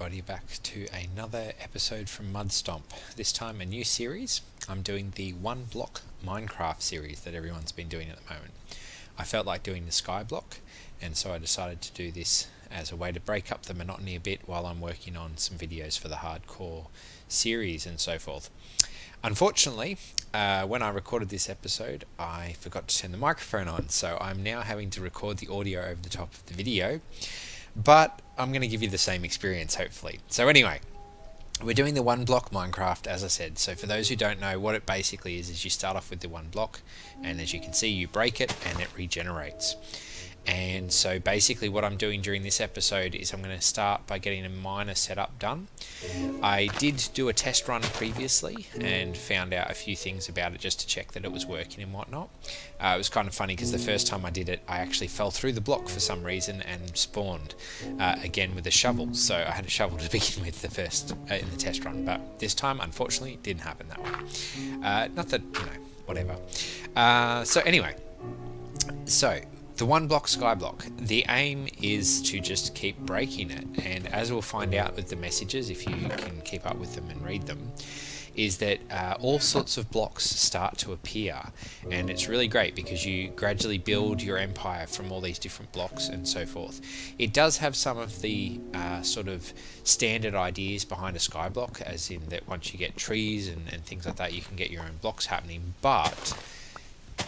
everybody back to another episode from Mudstomp. This time a new series. I'm doing the one block Minecraft series that everyone's been doing at the moment. I felt like doing the skyblock, and so I decided to do this as a way to break up the monotony a bit while I'm working on some videos for the hardcore series and so forth. Unfortunately, when I recorded this episode, I forgot to turn the microphone on, so I'm now having to record the audio over the top of the video, but I'm going to give you the same experience, hopefully. So anyway, we're doing the one block Minecraft, as I said. So for those who don't know, what it basically is you start off with the one block, and as you can see, you break it and it regenerates. And so basically what I'm doing during this episode is I'm going to start by getting a miner setup done. I did do a test run previously and found out a few things about it just to check that it was working and whatnot. It was kind of funny because the first time I did it, I actually fell through the block for some reason and spawned again with a shovel. So I had a shovel to begin with the first in the test run, but this time unfortunately it didn't happen that way. Not that, you know, whatever. So anyway, so the one block skyblock, the aim is to just keep breaking it, and as we'll find out with the messages, if you can keep up with them and read them, is that all sorts of blocks start to appear, and it's really great because you gradually build your empire from all these different blocks and so forth. It does have some of the sort of standard ideas behind a skyblock, as in that once you get trees and things like that, you can get your own blocks happening, but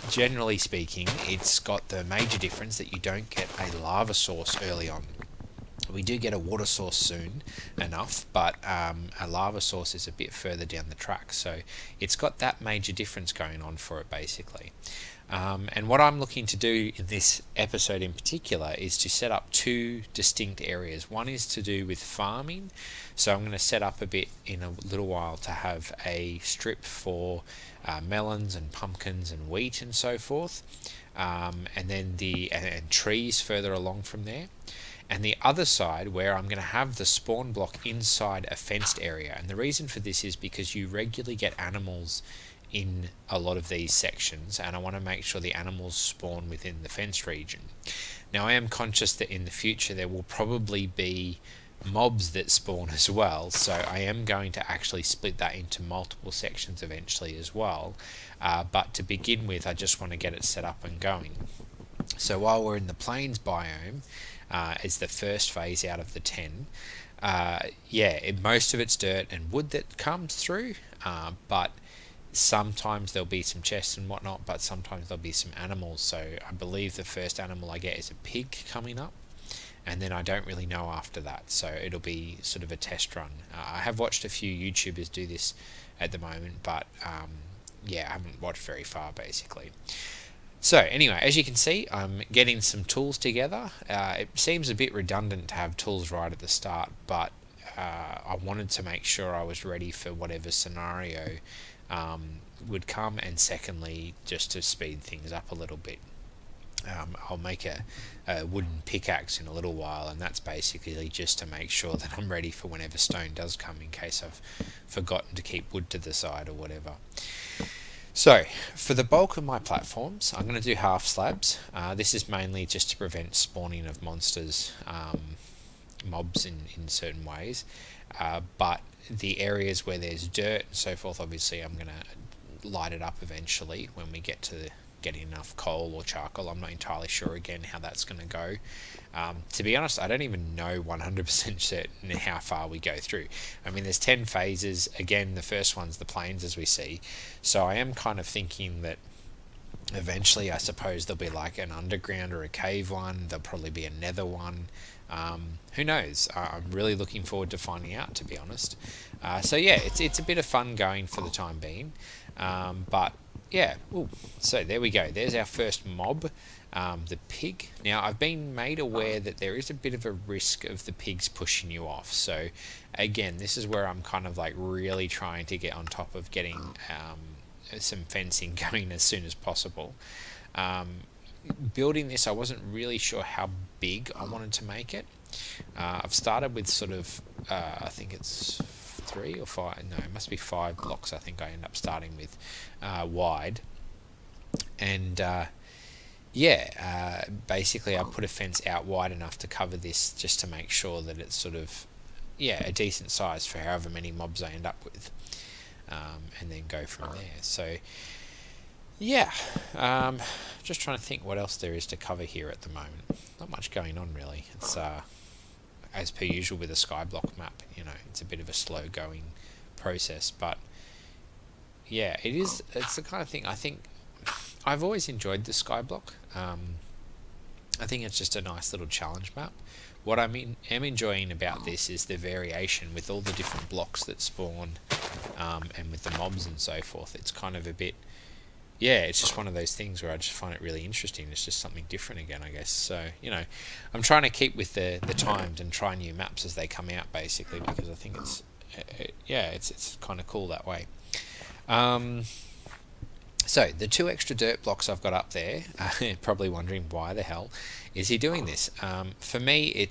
generally speaking, it's got the major difference that you don't get a lava source early on. We do get a water source soon enough, but a lava source is a bit further down the track, so it's got that major difference going on for it basically. And what I'm looking to do in this episode in particular is to set up two distinct areas. One is to do with farming, so I'm going to set up a bit in a little while to have a strip for melons and pumpkins and wheat and so forth, and then and trees further along from there. And the other side where I'm going to have the spawn block inside a fenced area, and the reason for this is because you regularly get animals in a lot of these sections, and I want to make sure the animals spawn within the fenced region. Now I am conscious that in the future there will probably be mobs that spawn as well, so I am going to actually split that into multiple sections eventually as well, but to begin with I just want to get it set up and going. So while we're in the plains biome, is the first phase out of the 10, most of it's dirt and wood that comes through, but sometimes there'll be some chests and whatnot, but sometimes there'll be some animals. So I believe the first animal I get is a pig coming up, and then I don't really know after that, so it'll be sort of a test run. I have watched a few YouTubers do this at the moment, but yeah, I haven't watched very far basically. So anyway, as you can see, I'm getting some tools together. It seems a bit redundant to have tools right at the start, but I wanted to make sure I was ready for whatever scenario would come, and secondly, just to speed things up a little bit. I'll make a wooden pickaxe in a little while, and that's basically just to make sure that I'm ready for whenever stone does come, in case I've forgotten to keep wood to the side or whatever. So, for the bulk of my platforms, I'm going to do half slabs. This is mainly just to prevent spawning of monsters, mobs in certain ways, but the areas where there's dirt and so forth, obviously I'm going to light it up eventually when we get to getting enough coal or charcoal. I'm not entirely sure again how that's going to go. To be honest, I don't even know 100% certain how far we go through. I mean, there's 10 phases. Again, the first one's the plains, as we see. So I am kind of thinking that eventually, I suppose, there'll be like an underground or a cave one. There'll probably be a nether one. Who knows? I'm really looking forward to finding out, to be honest. So yeah, it's a bit of fun going for the time being. But yeah, ooh, so there we go. There's our first mob, the pig. Now, I've been made aware that there is a bit of a risk of the pigs pushing you off. So again, this is where I'm kind of like really trying to get on top of getting some fencing going as soon as possible. Building this, I wasn't really sure how big I wanted to make it. I've started with sort of, I think it's 3 or 5, no, it must be 5 blocks I think I end up starting with, wide. And basically I put a fence out wide enough to cover this, just to make sure that it's sort of yeah, a decent size for however many mobs I end up with, and then go from there. So yeah, just trying to think what else there is to cover here at the moment. Not much going on really. It's as per usual with a skyblock map, you know, it's a bit of a slow going process, but yeah, it's the kind of thing I think I've always enjoyed the skyblock. I think it's just a nice little challenge map. What am enjoying about this is the variation with all the different blocks that spawn, and with the mobs and so forth. It's kind of a bit, yeah, it's just one of those things where I just find it really interesting. It's just something different again, I guess. So, you know, I'm trying to keep with the times and try new maps as they come out, basically, because I think it's, yeah, it's kind of cool that way. So, the 2 extra dirt blocks I've got up there, probably wondering why the hell is he doing this? For me,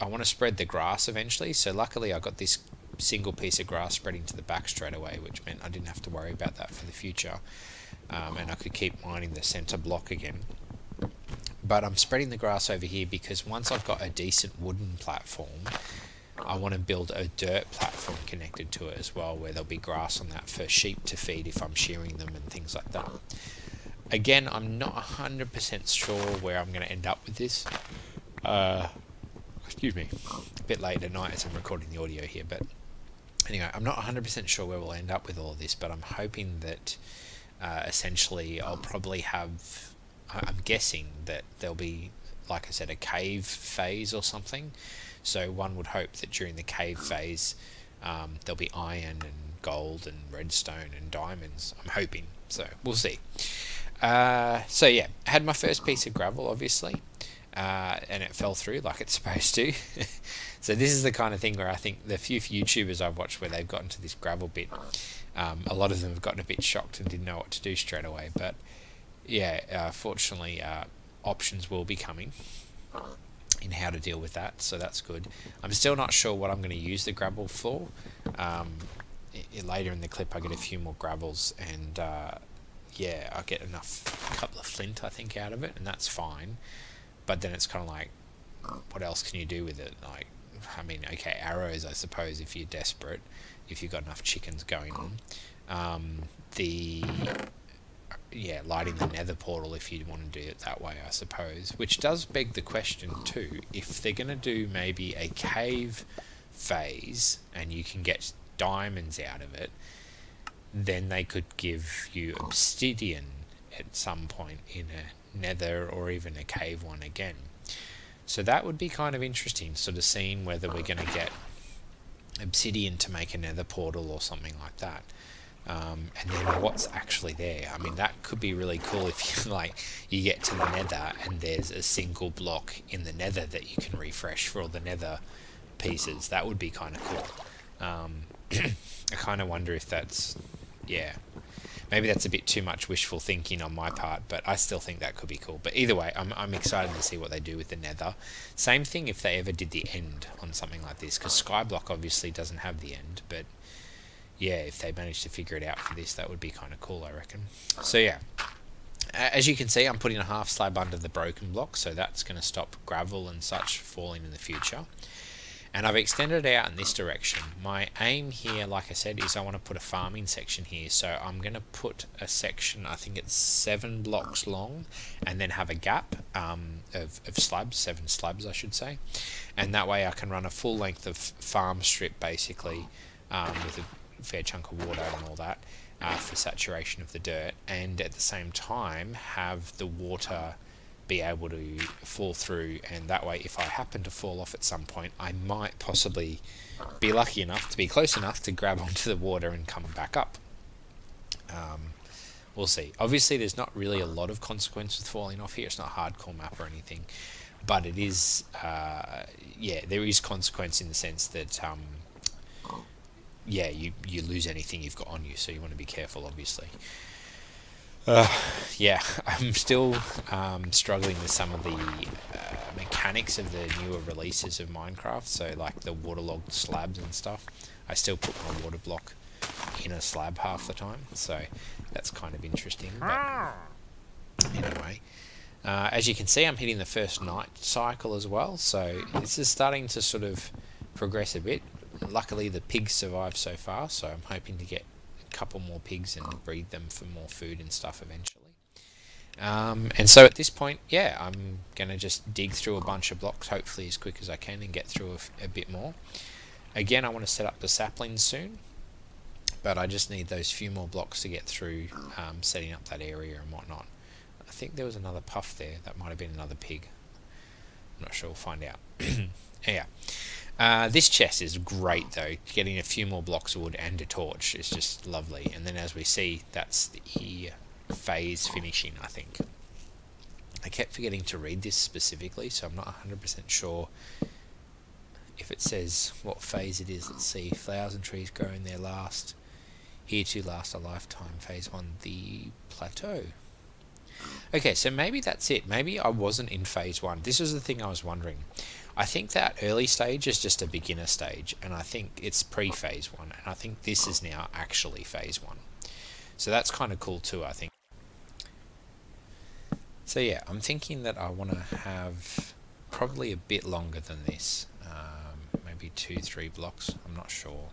I want to spread the grass eventually, so luckily I got this single piece of grass spreading to the back straight away, which meant I didn't have to worry about that for the future. And I could keep mining the center block again. But I'm spreading the grass over here because once I've got a decent wooden platform, I want to build a dirt platform connected to it as well, where there'll be grass on that for sheep to feed if I'm shearing them and things like that. Again, I'm not 100% sure where I'm going to end up with this. Excuse me, a bit late at night as I'm recording the audio here, but anyway, I'm not 100% sure where we'll end up with all of this, but I'm hoping that essentially I'll probably have, I'm guessing that there'll be, like I said, a cave phase or something. So one would hope that during the cave phase there'll be iron and gold and redstone and diamonds. I'm hoping, so we'll see. So yeah, I had my first piece of gravel obviously, and it fell through like it's supposed to. So this is the kind of thing where I think the few YouTubers I've watched where they've gotten to this gravel bit, a lot of them have gotten a bit shocked and didn't know what to do straight away. But yeah, fortunately options will be coming in how to deal with that, so that's good. I'm still not sure what I'm going to use the gravel for. Later in the clip I get a few more gravels, and yeah, I get a couple of flint I think out of it, and that's fine. But then it's kind of like, what else can you do with it? Like, I mean, okay, arrows I suppose if you're desperate, if you've got enough chickens going on. Yeah, lighting the nether portal if you want to do it that way, I suppose. Which does beg the question too, if they're going to do maybe a cave phase and you can get diamonds out of it, then they could give you obsidian at some point in a nether or even a cave one again. So that would be kind of interesting, sort of seeing whether we're going to get obsidian to make a nether portal or something like that. And then what's actually there. I mean, that could be really cool if you like you get to the nether and there's a single block in the nether that you can refresh for all the nether pieces. That would be kind of cool. I kind of wonder if that's, yeah, maybe that's a bit too much wishful thinking on my part, but I still think that could be cool. But either way, I'm excited to see what they do with the nether. Same thing if they ever did the end on something like this, because skyblock obviously doesn't have the end, but yeah, if they managed to figure it out for this, that would be kind of cool, I reckon. So yeah, as you can see, I'm putting a half slab under the broken block, so that's going to stop gravel and such falling in the future. And I've extended it out in this direction. My aim here, like I said, is I want to put a farming section here. So I'm going to put a section, I think it's 7 blocks long, and then have a gap of slabs, 7 slabs I should say. And that way I can run a full length of farm strip basically, with a fair chunk of water and all that, for saturation of the dirt, and at the same time have the water be able to fall through, and that way if I happen to fall off at some point, I might possibly be lucky enough to be close enough to grab onto the water and come back up. We'll see. Obviously there's not really a lot of consequence with falling off here. It's not a hardcore map or anything, but it is yeah, there is consequence in the sense that yeah, you lose anything you've got on you, so you want to be careful obviously. Yeah, I'm still struggling with some of the mechanics of the newer releases of Minecraft, so like the waterlogged slabs and stuff. I still put my water block in a slab half the time, so that's kind of interesting. But anyway, as you can see, I'm hitting the first night cycle as well, so this is starting to sort of progress a bit. luckily the pigs survived so far, so I'm hoping to get a couple more pigs and breed them for more food and stuff eventually. And so at this point, yeah, I'm going to just dig through a bunch of blocks, hopefully as quick as I can, and get through a bit more. Again, I want to set up the saplings soon, but I just need those few more blocks to get through, setting up that area and whatnot. I think there was another puff there. That might have been another pig. I'm not sure. We'll find out. Yeah. This chest is great though. Getting a few more blocks of wood and a torch is just lovely. And then as we see, that's the phase finishing, I think. I kept forgetting to read this specifically, so I'm not 100% sure if it says what phase it is. Let's see. Flowers and trees grow in their last. Here to last a lifetime. Phase 1, the plateau. Okay, so maybe that's it. Maybe I wasn't in phase 1. This was the thing I was wondering. I think that early stage is just a beginner stage, and I think it's pre-phase 1, and I think this is now actually phase 1. So that's kind of cool too, I think. So yeah, I'm thinking that I want to have probably a bit longer than this. Maybe 2-3 blocks, I'm not sure.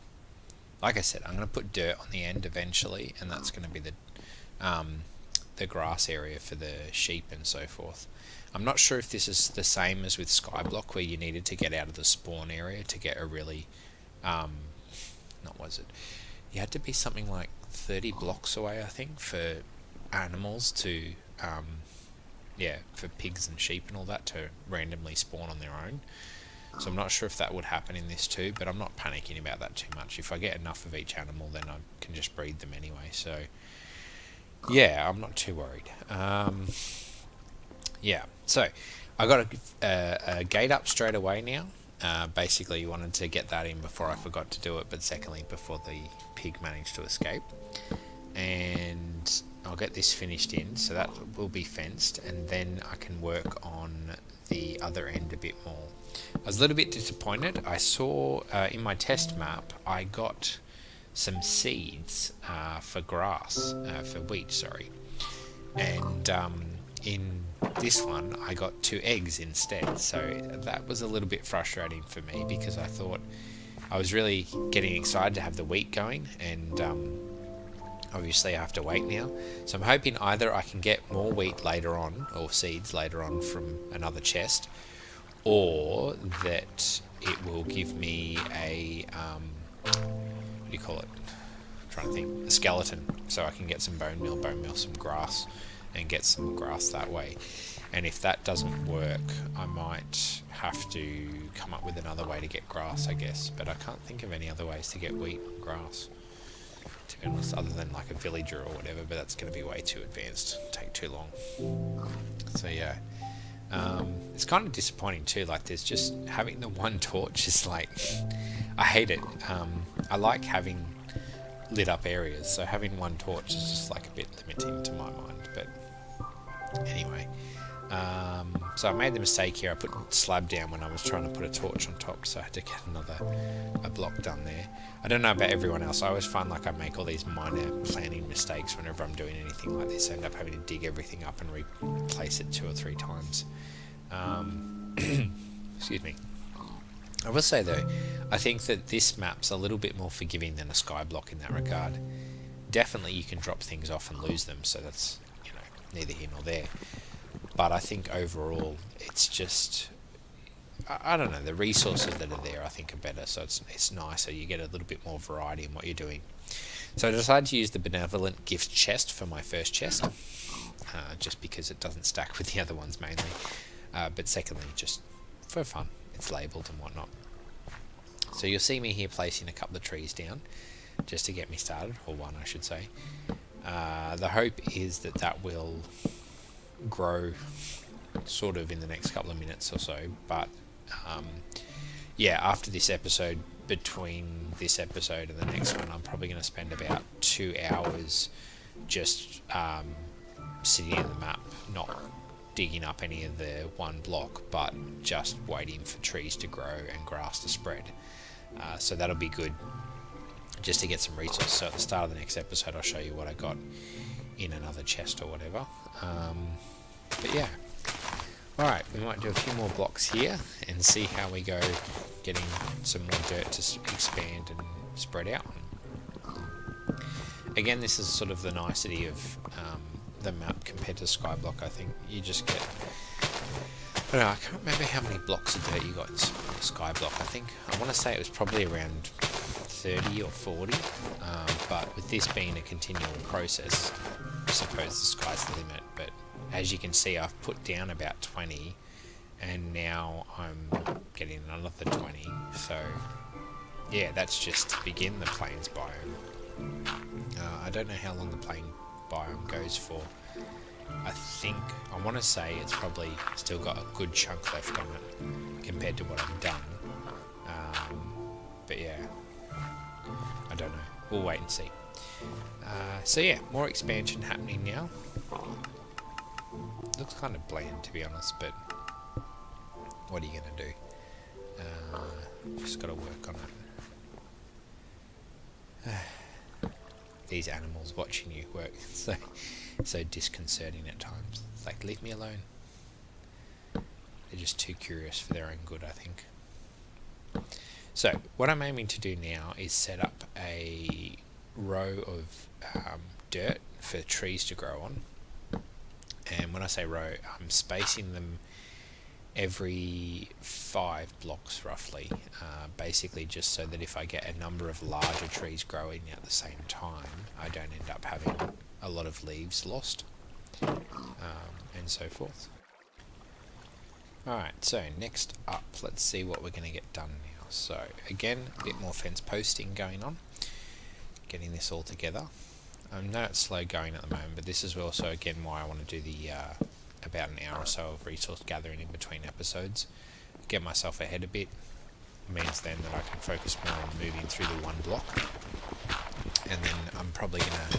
Like I said, I'm going to put dirt on the end eventually, and that's going to be the grass area for the sheep and so forth. I'm not sure if this is the same as with skyblock, where you needed to get out of the spawn area to get a really, you had to be something like 30 blocks away, I think, for animals to, for pigs and sheep and all that to randomly spawn on their own. So I'm not sure if that would happen in this too, but I'm not panicking about that too much. If I get enough of each animal, then I can just breed them anyway. So yeah, I'm not too worried. Yeah, so I got a gate up straight away now. Basically wanted to get that in before I forgot to do it, but secondly before the pig managed to escape. And I'll get this finished in, so that will be fenced, and then I can work on the other end a bit more. I was a little bit disappointed. I saw in my test map I got some seeds for grass, for wheat, sorry, and in this one I got 2 eggs instead, so that was a little bit frustrating for me, because I thought I was really getting excited to have the wheat going, and obviously I have to wait now. So I'm hoping either I can get more wheat later on, or seeds later on from another chest, or that it will give me a, what do you call it? I'm trying to think. A skeleton, so I can get some bone meal some grass, and get some grass that way. And if that doesn't work, I might have to come up with another way to get grass, I guess. But I can't think of any other ways to get wheat and grass, to be honest, other than like a villager or whatever, but that's going to be way too advanced, take too long. So yeah, it's kind of disappointing too, like there's just having the one torch is like, I hate it. I like having lit up areas, so having one torch is just like a bit limiting to my mind, but anyway. So I made the mistake here. I put slab down when I was trying to put a torch on top, so I had to get a block done there. I don't know about everyone else. I always find like I make all these minor planning mistakes whenever I'm doing anything like this. I end up having to dig everything up and replace it 2 or 3 times. Excuse me. I will say though, I think that this map's a little bit more forgiving than a skyblock in that regard. Definitely you can drop things off and lose them, so that's, you know, neither here nor there. But I think overall it's just, I don't know, the resources that are there I think are better, so it's nicer. You get a little bit more variety in what you're doing. So I decided to use the benevolent gift chest for my first chest, just because it doesn't stack with the other ones mainly, but secondly just for fun. It's labelled and whatnot. So you'll see me here placing a couple of trees down just to get me started, or one I should say. The hope is that that will grow sort of in the next couple of minutes or so, but yeah, after this episode, between this episode and the next one, I'm probably going to spend about 2 hours just sitting in the map, not digging up any of the one block, but just waiting for trees to grow and grass to spread. So that'll be good just to get some resources. So at the start of the next episode I'll show you what I got in another chest or whatever. But yeah, alright, we might do a few more blocks here and see how we go getting some more dirt to expand and spread out. Again, this is sort of the nicety of the map compared to skyblock. I think you just get, I don't know, I can't remember how many blocks of dirt you got in skyblock. I want to say it was probably around 30 or 40, but with this being a continual process, I suppose the sky's the limit. But as you can see, I've put down about 20, and now I'm getting another 20, so yeah, that's just to begin the plains biome. I don't know how long the plain biome goes for. I want to say it's probably still got a good chunk left on it compared to what I've done, but yeah, I don't know, we'll wait and see. So yeah, more expansion happening now. Looks kind of bland, to be honest, but what are you going to do? Just got to work on it. These animals watching you work, so disconcerting at times. It's like, leave me alone. They're just too curious for their own good, I think. So what I'm aiming to do now is set up a row of dirt for trees to grow on. And when I say row, I'm spacing them every 5 blocks roughly, basically just so that if I get a number of larger trees growing at the same time, I don't end up having a lot of leaves lost, and so forth. Alright, so next up, let's see what we're going to get done now. So again, a bit more fence posting going on, getting this all together. I know it's slow going at the moment, but this is also again why I want to do the about an hour or so of resource gathering in between episodes. Get myself ahead a bit. It means then that I can focus more on moving through the one block. And then I'm probably going to,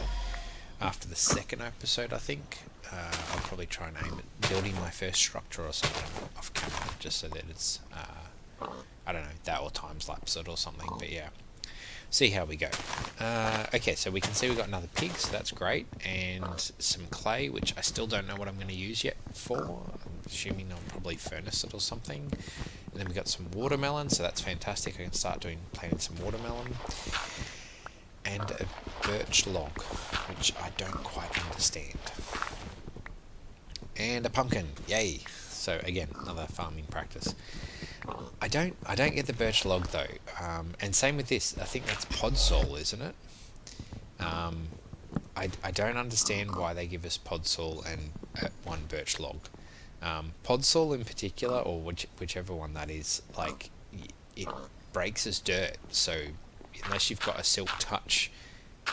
after the second episode I think, I'll probably try and aim at building my first structure or something off camera, just so that it's, I don't know, that or time lapse it or something, but yeah. See how we go. Okay, so we can see we've got another pig, so that's great, and some clay, which I still don't know what I'm going to use yet for. I'm assuming I'll probably furnace it or something. And then we've got some watermelon, so that's fantastic. I can start planting some watermelon. And a birch log, which I don't quite understand. And a pumpkin, yay! So again, another farming practice. I don't get the birch log though, and same with this. I think that's podsol, isn't it? I don't understand why they give us podsol and one birch log. Podsol in particular, or whichever one that is, like, it breaks as dirt. So unless you've got a silk touch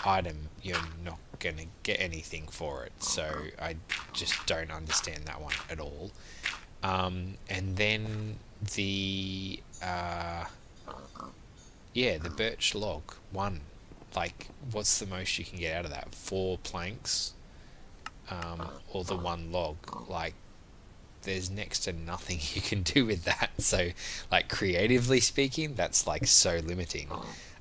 item, you're not gonna get anything for it. So I just don't understand that one at all. And then the the birch log one, like, what's the most you can get out of that? 4 planks, or the one log? Like, there's next to nothing you can do with that. So, like, creatively speaking, that's like so limiting.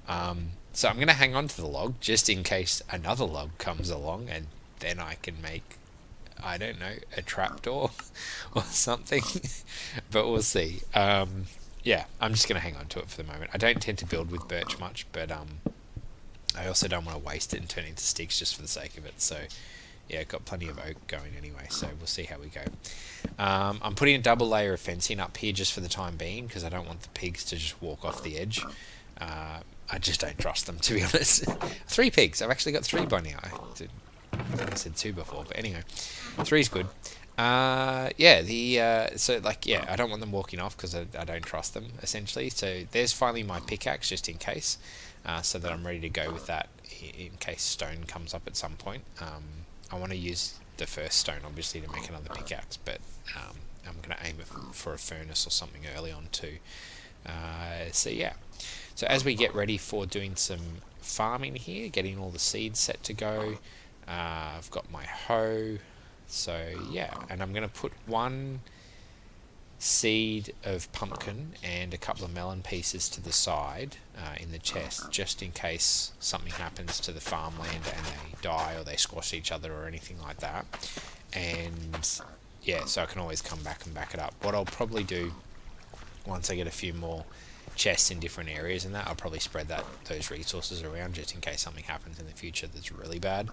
So I'm gonna hang on to the log just in case another log comes along, and then I can make, I don't know, a trapdoor or something, but we'll see. Yeah, I'm just going to hang on to it for the moment. I don't tend to build with birch much, but I also don't want to waste it and turn it into sticks just for the sake of it. So yeah, got plenty of oak going anyway, so we'll see how we go. I'm putting a double layer of fencing up here just for the time being, because I don't want the pigs to just walk off the edge. I just don't trust them, to be honest. 3 pigs. I've actually got 3 by now. I think I said 2 before, but anyway, 3's good. So like, yeah, I don't want them walking off because I don't trust them, essentially. So there's finally my pickaxe, just in case, so that I'm ready to go with that in case stone comes up at some point. I want to use the first stone, obviously, to make another pickaxe, but I'm going to aim for a furnace or something early on too. So yeah, so as we get ready for doing some farming here, getting all the seeds set to go, I've got my hoe, so yeah, and I'm going to put 1 seed of pumpkin and a couple of melon pieces to the side in the chest, just in case something happens to the farmland and they die or they squash each other or anything like that. And yeah, so I can always come back and back it up. What I'll probably do once I get a few more chests in different areas and that. I'll probably spread those resources around just in case something happens in the future that's really bad,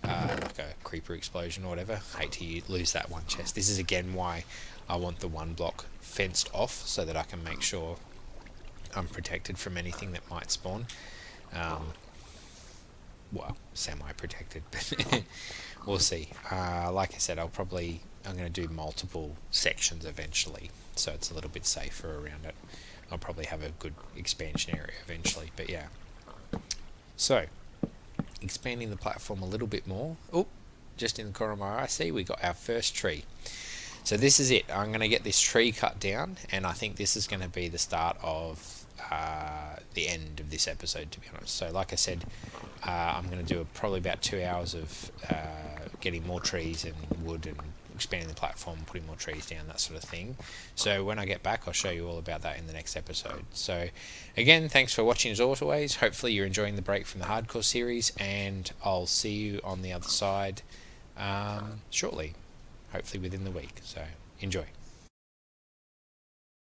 like a creeper explosion or whatever. Hate to lose that one chest. This is again why I want the 1 block fenced off, so that I can make sure I'm protected from anything that might spawn. Well, semi-protected, but we'll see. Like I said, I'm going to do multiple sections eventually, so it's a little bit safer around it. I'll probably have a good expansion area eventually, but yeah. So, expanding the platform a little bit more. Oh, just in the corner of my eye, see, we got our first tree. So this is it. I'm going to get this tree cut down, and I think this is going to be the start of the end of this episode, to be honest. So like I said, I'm going to do probably about 2 hours of getting more trees and wood and expanding the platform, putting more trees down, that sort of thing. So when I get back, I'll show you all about that in the next episode. So again, thanks for watching as always. Hopefully you're enjoying the break from the hardcore series, and I'll see you on the other side shortly, hopefully within the week. So enjoy.